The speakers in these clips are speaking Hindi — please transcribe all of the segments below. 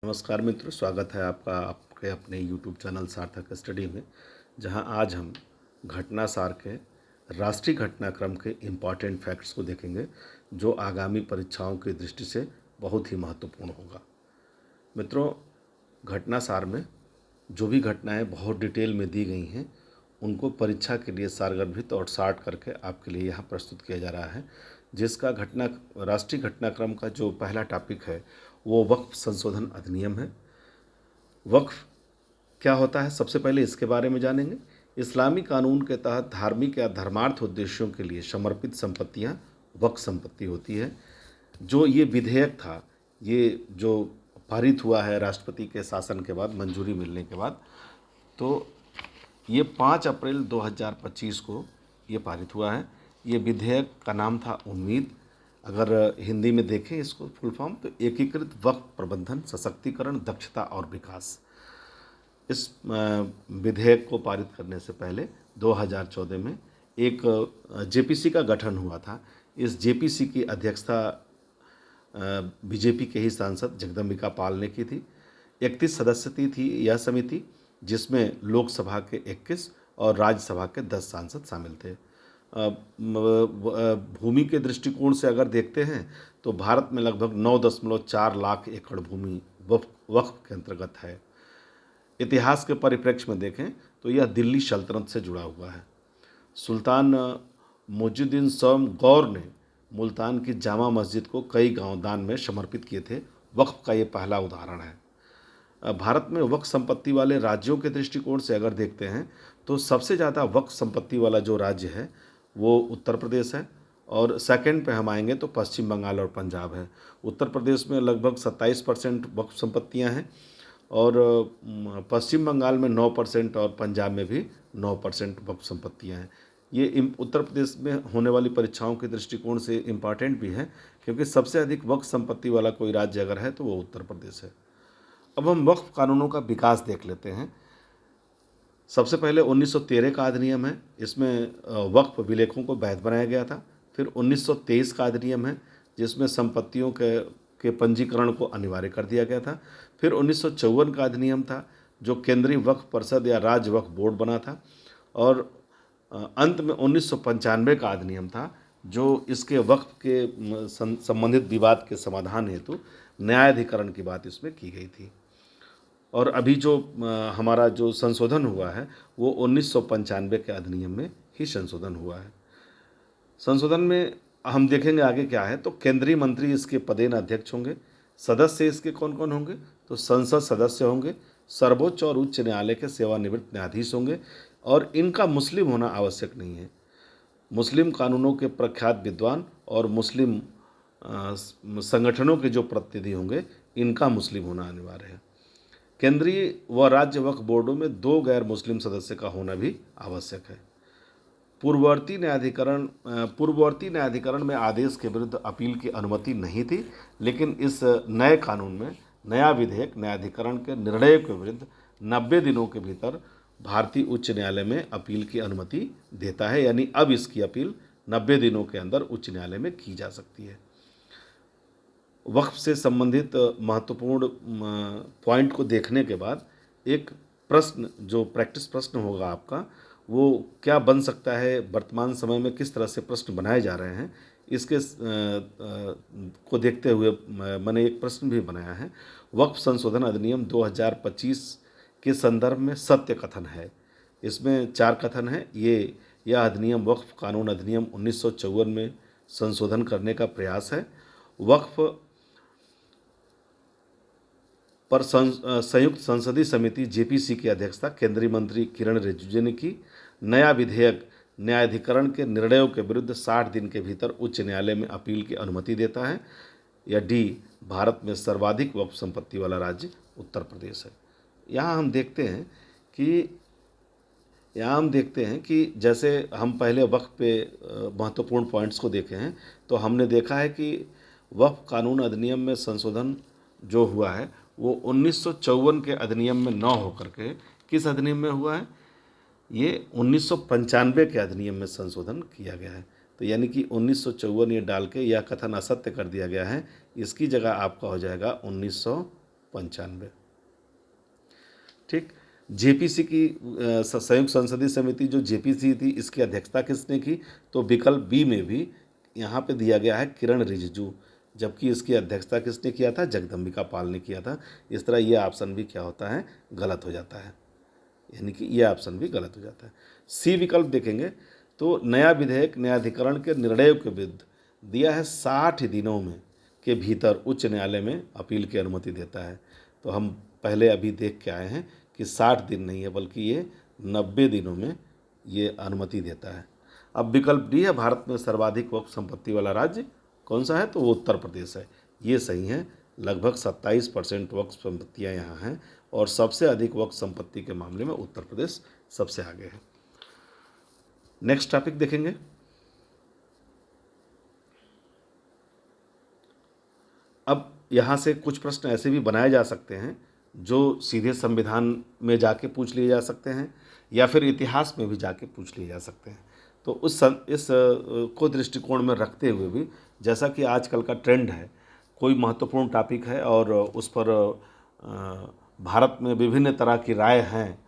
नमस्कार मित्रों, स्वागत है आपका आपके अपने YouTube चैनल सार्थक स्टडी में, जहां आज हम घटना सार के राष्ट्रीय घटनाक्रम के इम्पॉर्टेंट फैक्ट्स को देखेंगे जो आगामी परीक्षाओं की दृष्टि से बहुत ही महत्वपूर्ण होगा। मित्रों, घटना सार में जो भी घटनाएं बहुत डिटेल में दी गई हैं उनको परीक्षा के लिए सारगर्भित और शार्ट करके आपके लिए यहाँ प्रस्तुत किया जा रहा है, जिसका राष्ट्रीय घटनाक्रम का जो पहला टॉपिक है वो वक्फ संशोधन अधिनियम है। वक्फ क्या होता है, सबसे पहले इसके बारे में जानेंगे। इस्लामी कानून के तहत धार्मिक या धर्मार्थ उद्देश्यों के लिए समर्पित संपत्तियां वक्फ संपत्ति होती है। जो ये विधेयक था, ये जो पारित हुआ है राष्ट्रपति के शासन के बाद, मंजूरी मिलने के बाद, तो ये 5 अप्रैल 2025 को ये पारित हुआ है। ये विधेयक का नाम था उम्मीद। अगर हिंदी में देखें इसको फुल फॉर्म, तो एकीकृत वक्फ प्रबंधन, सशक्तिकरण, दक्षता और विकास। इस विधेयक को पारित करने से पहले 2014 में एक जेपीसी का गठन हुआ था। इस जेपीसी की अध्यक्षता बीजेपी के ही सांसद जगदम्बिका पाल ने की थी। 31 सदस्य थी यह समिति, जिसमें लोकसभा के 21 और राज्यसभा के 10 सांसद शामिल थे। भूमि के दृष्टिकोण से अगर देखते हैं तो भारत में लगभग 9.4 लाख एकड़ भूमि वक्फ के अंतर्गत है। इतिहास के परिप्रेक्ष्य में देखें तो यह दिल्ली सल्तनत से जुड़ा हुआ है। सुल्तान मुइजुद्दीन शौम गौर ने मुल्तान की जामा मस्जिद को कई गांव दान में समर्पित किए थे। वक्फ का ये पहला उदाहरण है। भारत में वक्फ संपत्ति वाले राज्यों के दृष्टिकोण से अगर देखते हैं तो सबसे ज़्यादा वक्फ संपत्ति वाला जो राज्य है वो उत्तर प्रदेश है, और सेकंड पे हम आएंगे तो पश्चिम बंगाल और पंजाब है। उत्तर प्रदेश में लगभग 27% वक्फ संपत्तियाँ हैं, और पश्चिम बंगाल में 9% और पंजाब में भी 9% वक्फ संपत्तियाँ हैं। ये उत्तर प्रदेश में होने वाली परीक्षाओं के दृष्टिकोण से इम्पॉर्टेंट भी है, क्योंकि सबसे अधिक वक्फ संपत्ति वाला कोई राज्य अगर है तो वो उत्तर प्रदेश है। अब हम वक्फ कानूनों का विकास देख लेते हैं। सबसे पहले 1913 का अधिनियम है, इसमें वक्फ विलेखों को वैध बनाया गया था। फिर 1923 का अधिनियम है, जिसमें संपत्तियों के पंजीकरण को अनिवार्य कर दिया गया था। फिर 1954 का अधिनियम था, जो केंद्रीय वक्फ परिषद या राज्य वक्फ बोर्ड बना था। और अंत में 1995 का अधिनियम था, जो इसके वक्फ के संबंधित विवाद के समाधान हेतु न्यायाधिकरण की बात इसमें की गई थी। और अभी जो हमारा जो संशोधन हुआ है वो 1995 के अधिनियम में ही संशोधन हुआ है। संशोधन में हम देखेंगे आगे क्या है, तो केंद्रीय मंत्री इसके पदेन अध्यक्ष होंगे। सदस्य इसके कौन कौन होंगे, तो संसद सदस्य होंगे, सर्वोच्च और उच्च न्यायालय के सेवानिवृत्त न्यायाधीश होंगे, और इनका मुस्लिम होना आवश्यक नहीं है। मुस्लिम कानूनों के प्रख्यात विद्वान और मुस्लिम संगठनों के जो प्रतिनिधि होंगे, इनका मुस्लिम होना अनिवार्य है। केंद्रीय व राज्य वक्फ बोर्डों में 2 गैर मुस्लिम सदस्य का होना भी आवश्यक है। पूर्ववर्ती न्यायाधिकरण में आदेश के विरुद्ध अपील की अनुमति नहीं थी, लेकिन इस नए कानून में नया विधेयक न्यायाधिकरण के निर्णय के विरुद्ध 90 दिनों के भीतर भारतीय उच्च न्यायालय में अपील की अनुमति देता है। यानी अब इसकी अपील 90 दिनों के अंदर उच्च न्यायालय में की जा सकती है। वक्फ से संबंधित महत्वपूर्ण पॉइंट को देखने के बाद एक प्रश्न, जो प्रैक्टिस प्रश्न होगा आपका, वो क्या बन सकता है, वर्तमान समय में किस तरह से प्रश्न बनाए जा रहे हैं, इसके को देखते हुए मैंने एक प्रश्न भी बनाया है। वक्फ संशोधन अधिनियम 2025 के संदर्भ में सत्य कथन है। इसमें 4 कथन हैं। यह अधिनियम वक्फ कानून अधिनियम 1954 में संशोधन करने का प्रयास है। वक्फ पर संयुक्त संसदीय समिति जेपीसी की अध्यक्षता केंद्रीय मंत्री किरण रिजिजू ने की। नया विधेयक न्यायाधिकरण के निर्णयों के विरुद्ध 60 दिन के भीतर उच्च न्यायालय में अपील की अनुमति देता है। या डी, भारत में सर्वाधिक वक्फ संपत्ति वाला राज्य उत्तर प्रदेश है। यहाँ हम देखते हैं कि जैसे हम पहले वक्फ पे महत्वपूर्ण पॉइंट्स को देखे हैं, तो हमने देखा है कि वक्फ कानून अधिनियम में संशोधन जो हुआ है वो 1954 के अधिनियम में न होकर के किस अधिनियम में हुआ है, ये 1995 के अधिनियम में संशोधन किया गया है। तो यानी कि 1954 ये डाल के यह कथन असत्य कर दिया गया है। इसकी जगह आपका हो जाएगा 1995। 95। ठीक। जेपीसी की संयुक्त संसदीय समिति जो जेपीसी थी, इसकी अध्यक्षता किसने की? तो विकल्प बी में भी यहाँ पे दिया गया है किरण रिजिजू, जबकि इसकी अध्यक्षता किसने किया था? जगदम्बिका पाल ने किया था। इस तरह ये ऑप्शन भी क्या होता है? गलत हो जाता है, यानी कि ये ऑप्शन भी गलत हो जाता है। सी विकल्प देखेंगे तो नया विधेयक न्यायाधिकरण के निर्णय के विरुद्ध दिया है 60 दिनों में के भीतर उच्च न्यायालय में अपील की अनुमति देता है। तो हम पहले अभी देख के आए हैं कि 60 दिन नहीं है, बल्कि ये 90 दिनों में ये अनुमति देता है। अब विकल्प डी है भारत में सर्वाधिक वक्फ संपत्ति वाला राज्य कौन सा है? तो वो उत्तर प्रदेश है। ये सही है। लगभग 27% वक्फ संपत्तियाँ यहाँ हैं और सबसे अधिक वक्फ संपत्ति के मामले में उत्तर प्रदेश सबसे आगे है। नेक्स्ट टॉपिक देखेंगे। अब यहाँ से कुछ प्रश्न ऐसे भी बनाए जा सकते हैं जो सीधे संविधान में जाके पूछ लिए जा सकते हैं या फिर इतिहास में भी जाके पूछ लिए जा सकते हैं। तो इस को दृष्टिकोण में रखते हुए भी, जैसा कि आजकल का ट्रेंड है, कोई महत्वपूर्ण टॉपिक है और उस पर भारत में विभिन्न तरह की राय हैं,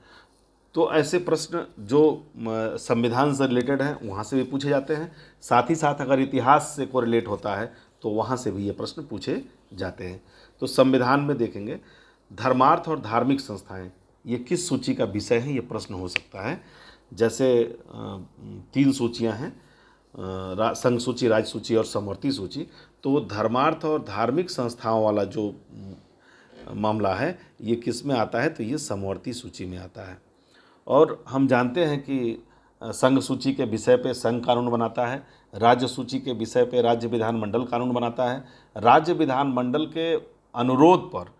तो ऐसे प्रश्न जो संविधान से रिलेटेड हैं वहाँ से भी पूछे जाते हैं। साथ ही साथ अगर इतिहास से कोरिलेट होता है तो वहाँ से भी ये प्रश्न पूछे जाते हैं। तो संविधान में देखेंगे धर्मार्थ और धार्मिक संस्थाएं ये किस सूची का विषय है, ये प्रश्न हो सकता है। जैसे 3 सूचियां हैं, संघ सूची, राज्य सूची और समवर्ती सूची। तो धर्मार्थ और धार्मिक संस्थाओं वाला जो मामला है ये किस में आता है? तो ये समवर्ती सूची में आता है। और हम जानते हैं कि संघ सूची के विषय पे संघ कानून बनाता है, राज्य सूची के विषय पे राज्य विधानमंडल कानून बनाता है। राज्य विधानमंडल के अनुरोध पर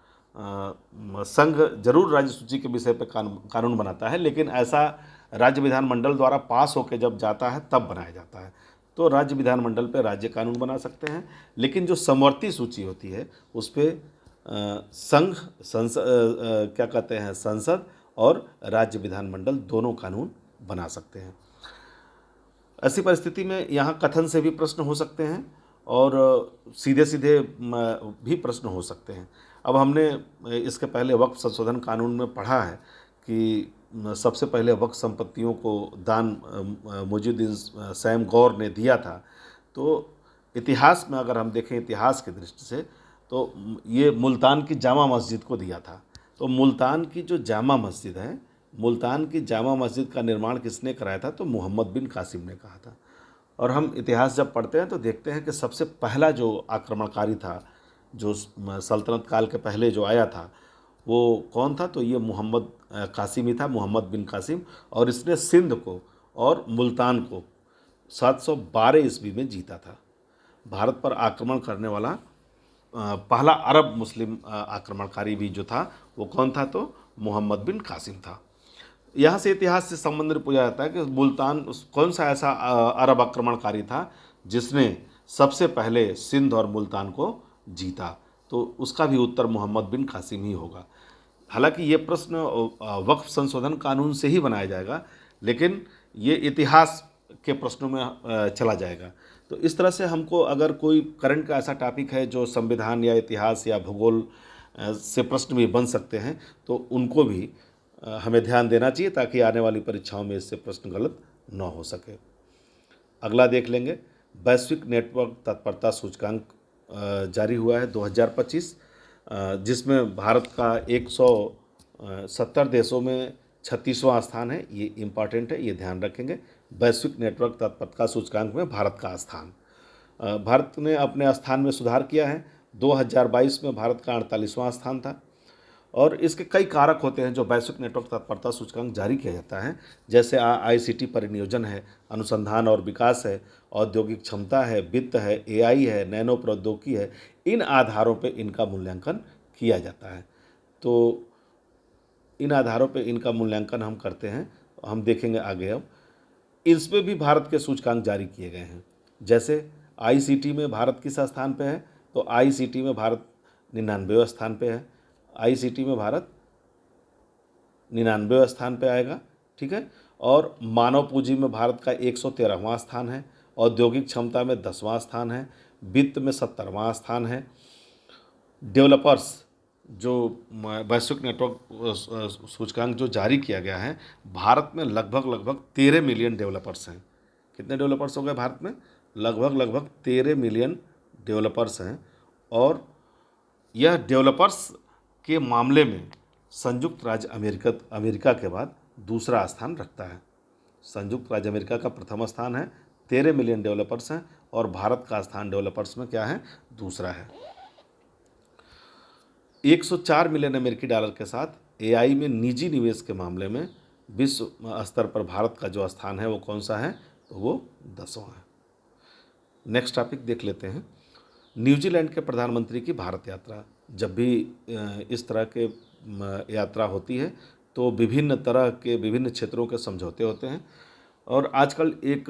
संघ जरूर राज्य सूची के विषय पे कानून बनाता है, लेकिन ऐसा राज्य विधानमंडल द्वारा पास होकर जब जाता है तब बनाया जाता है। तो राज्य विधानमंडल पे राज्य कानून बना सकते हैं, लेकिन जो समवर्ती सूची होती है उस पर संघ क्या कहते हैं, संसद और राज्य विधानमंडल दोनों कानून बना सकते हैं। ऐसी परिस्थिति में यहाँ कथन से भी प्रश्न हो सकते हैं और सीधे सीधे भी प्रश्न हो सकते हैं। अब हमने इसके पहले वक्फ संशोधन कानून में पढ़ा है कि सबसे पहले वक्फ संपत्तियों को दान मुइजुद्दीन सैम गौर ने दिया था। तो इतिहास में अगर हम देखें, इतिहास की दृष्टि से, तो ये मुल्तान की जामा मस्जिद को दिया था। तो मुल्तान की जो जामा मस्जिद है, मुल्तान की जामा मस्जिद का निर्माण किसने कराया था? तो मोहम्मद बिन कासिम ने कहा था। और हम इतिहास जब पढ़ते हैं तो देखते हैं कि सबसे पहला जो आक्रमणकारी था, जो सल्तनत काल के पहले जो आया था, वो कौन था? तो ये मोहम्मद कासिम ही था, मोहम्मद बिन कासिम। और इसने सिंध को और मुल्तान को 712 ईस्वी में जीता था। भारत पर आक्रमण करने वाला पहला अरब मुस्लिम आक्रमणकारी भी जो था वो कौन था? तो मोहम्मद बिन कासिम था। यहाँ से इतिहास से संबंधित पूछा जाता है कि मुल्तान कौन सा ऐसा अरब आक्रमणकारी था जिसने सबसे पहले सिंध और मुल्तान को जीता? तो उसका भी उत्तर मोहम्मद बिन कासिम ही होगा। हालांकि ये प्रश्न वक्फ संशोधन कानून से ही बनाया जाएगा, लेकिन ये इतिहास के प्रश्नों में चला जाएगा। तो इस तरह से हमको अगर कोई करंट का ऐसा टॉपिक है जो संविधान या इतिहास या भूगोल से प्रश्न भी बन सकते हैं, तो उनको भी हमें ध्यान देना चाहिए ताकि आने वाली परीक्षाओं में इससे प्रश्न गलत न हो सके। अगला देख लेंगे। वैश्विक नेटवर्क तत्परता सूचकांक जारी हुआ है 2025, जिसमें भारत का 170 देशों में 36वां स्थान है। ये इम्पॉर्टेंट है, ये ध्यान रखेंगे। वैश्विक नेटवर्क तत्परता सूचकांक में भारत का स्थान, भारत ने अपने स्थान में सुधार किया है। 2022 में भारत का 48वां स्थान था। और इसके कई कारक होते हैं जो वैश्विक नेटवर्क तत्परता सूचकांक जारी किया जाता है, जैसे आईसीटी परिनियोजन है, अनुसंधान और विकास है, औद्योगिक क्षमता है, वित्त है, एआई है, नैनो प्रौद्योगिकी है। इन आधारों पे इनका मूल्यांकन किया जाता है। तो इन आधारों पे इनका मूल्यांकन हम करते हैं। हम देखेंगे आगे। अब इसमें भी भारत के सूचकांक जारी किए गए हैं। जैसे आईसीटी में भारत किस स्थान पे है? तो आईसीटी में भारत 99वें स्थान पे है। आईसीटी में भारत 99वें स्थान पे आएगा, ठीक है। और मानव पूंजी में भारत का 113वां स्थान है। औद्योगिक क्षमता में 10वां स्थान है। वित्त में 70वां स्थान है। डेवलपर्स जो वैश्विक नेटवर्क सूचकांक जो जारी किया गया है, भारत में लगभग 13 मिलियन डेवलपर्स हैं। कितने डेवलपर्स हो गए भारत में? लगभग 13 मिलियन डेवलपर्स हैं। और यह डेवलपर्स के मामले में संयुक्त राज्य अमेरिका के बाद दूसरा स्थान रखता है। संयुक्त राज्य अमेरिका का प्रथम स्थान है, 13 मिलियन डेवलपर्स हैं, और भारत का स्थान डेवलपर्स में क्या है? दूसरा है। 104 मिलियन अमेरिकी डॉलर के साथ एआई में निजी निवेश के मामले में विश्व स्तर पर भारत का जो स्थान है वो कौन सा है? तो वो 10वां है। नेक्स्ट टॉपिक देख लेते हैं। न्यूजीलैंड के प्रधानमंत्री की भारत यात्रा। जब भी इस तरह के यात्रा होती है तो विभिन्न तरह के विभिन्न क्षेत्रों के समझौते होते हैं, और आजकल एक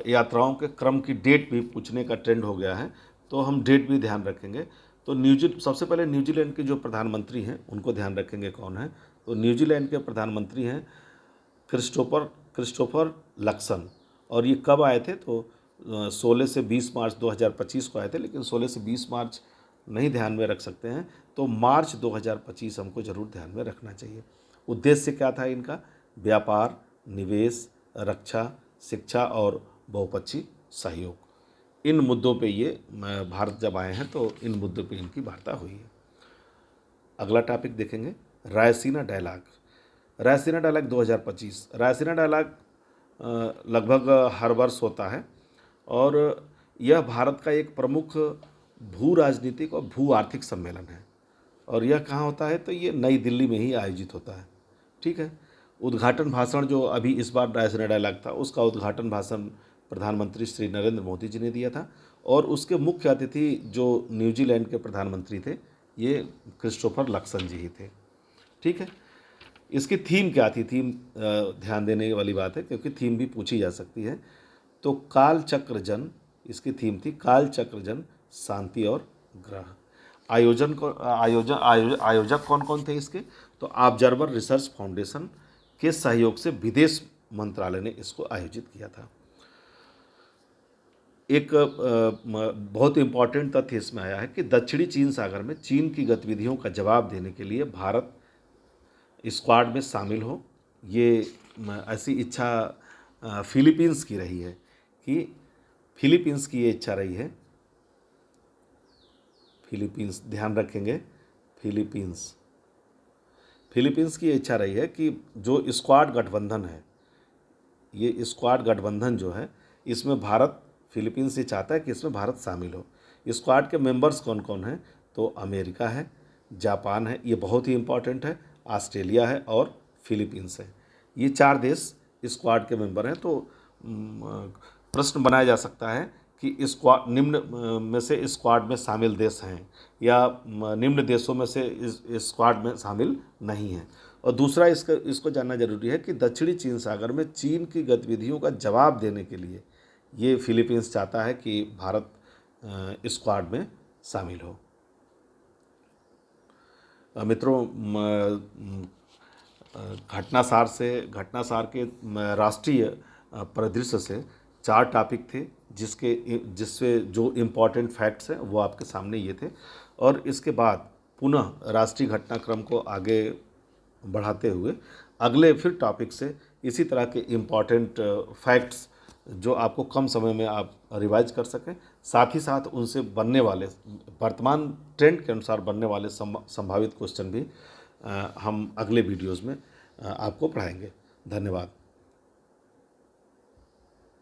यात्राओं के क्रम की डेट भी पूछने का ट्रेंड हो गया है, तो हम डेट भी ध्यान रखेंगे। तो सबसे पहले न्यूजीलैंड के जो प्रधानमंत्री हैं उनको ध्यान रखेंगे कौन है। तो न्यूजीलैंड के प्रधानमंत्री हैं क्रिस्टोफर लक्सन, और ये कब आए थे? तो 16 से 20 मार्च 2025 को आए थे, लेकिन 16 से 20 मार्च नहीं ध्यान में रख सकते हैं, तो मार्च 2025 हमको ज़रूर ध्यान में रखना चाहिए। उद्देश्य क्या था इनका? व्यापार, निवेश, रक्षा, शिक्षा और बहुपक्षीय सहयोग, इन मुद्दों पे ये भारत जब आए हैं तो इन मुद्दों पे इनकी वार्ता हुई है। अगला टॉपिक देखेंगे, Raisina Dialogue. Raisina Dialogue 2025। Raisina Dialogue लगभग हर वर्ष होता है, और यह भारत का एक प्रमुख भू राजनीतिक और भू आर्थिक सम्मेलन है। और यह कहाँ होता है? तो ये नई दिल्ली में ही आयोजित होता है। ठीक है। उद्घाटन भाषण जो अभी इस बार रायसीना डायलॉग था, उसका उद्घाटन भाषण प्रधानमंत्री श्री नरेंद्र मोदी जी ने दिया था, और उसके मुख्य अतिथि जो न्यूजीलैंड के प्रधानमंत्री थे, ये क्रिस्टोफर लक्सन जी ही थे। ठीक है। इसकी थीम क्या थी? थीम ध्यान देने वाली बात है, क्योंकि थीम भी पूछी जा सकती है। तो काल चक्र जन, इसकी थीम थी काल चक्र जन, शांति और ग्रह। आयोजक कौन कौन थे इसके? तो ऑब्जर्वर रिसर्च फाउंडेशन के सहयोग से विदेश मंत्रालय ने इसको आयोजित किया था। एक बहुत इम्पॉर्टेंट तथ्य इसमें आया है कि दक्षिणी चीन सागर में चीन की गतिविधियों का जवाब देने के लिए भारत स्क्वाड में शामिल हो। ये ऐसी इच्छा फिलीपींस की रही है, कि फिलीपींस की ये इच्छा रही है। फिलीपींस, ध्यान रखेंगे, फिलीपींस की ये इच्छा रही है कि जो स्क्वाड गठबंधन है, ये स्क्वाड गठबंधन जो है, इसमें भारत, फिलीपींस से चाहता है कि इसमें भारत शामिल हो। स्क्वाड के मेंबर्स कौन कौन हैं? तो अमेरिका है, जापान है, ये बहुत ही इम्पॉर्टेंट है, ऑस्ट्रेलिया है और फिलीपींस है। ये 4 देश स्क्वाड के मेंबर हैं। तो प्रश्न बनाया जा सकता है कि स्क्वाड निम्न में से स्क्वाड में शामिल देश हैं, या निम्न देशों में से इस स्क्वाड में शामिल नहीं हैं। और दूसरा इसको जानना जरूरी है कि दक्षिणी चीन सागर में चीन की गतिविधियों का जवाब देने के लिए ये फिलीपींस चाहता है कि भारत स्क्वाड में शामिल हो। मित्रों, घटनासार के राष्ट्रीय परिदृश्य से 4 टॉपिक थे, जिससे जो इम्पॉर्टेंट फैक्ट्स हैं वो आपके सामने ये थे। और इसके बाद पुनः राष्ट्रीय घटनाक्रम को आगे बढ़ाते हुए अगले फिर टॉपिक से इसी तरह के इम्पॉर्टेंट फैक्ट्स जो आपको कम समय में आप रिवाइज कर सकें, साथ ही साथ उनसे बनने वाले वर्तमान ट्रेंड के अनुसार बनने वाले संभावित क्वेश्चन भी हम अगले वीडियोज़ में आपको पढ़ाएंगे। धन्यवाद।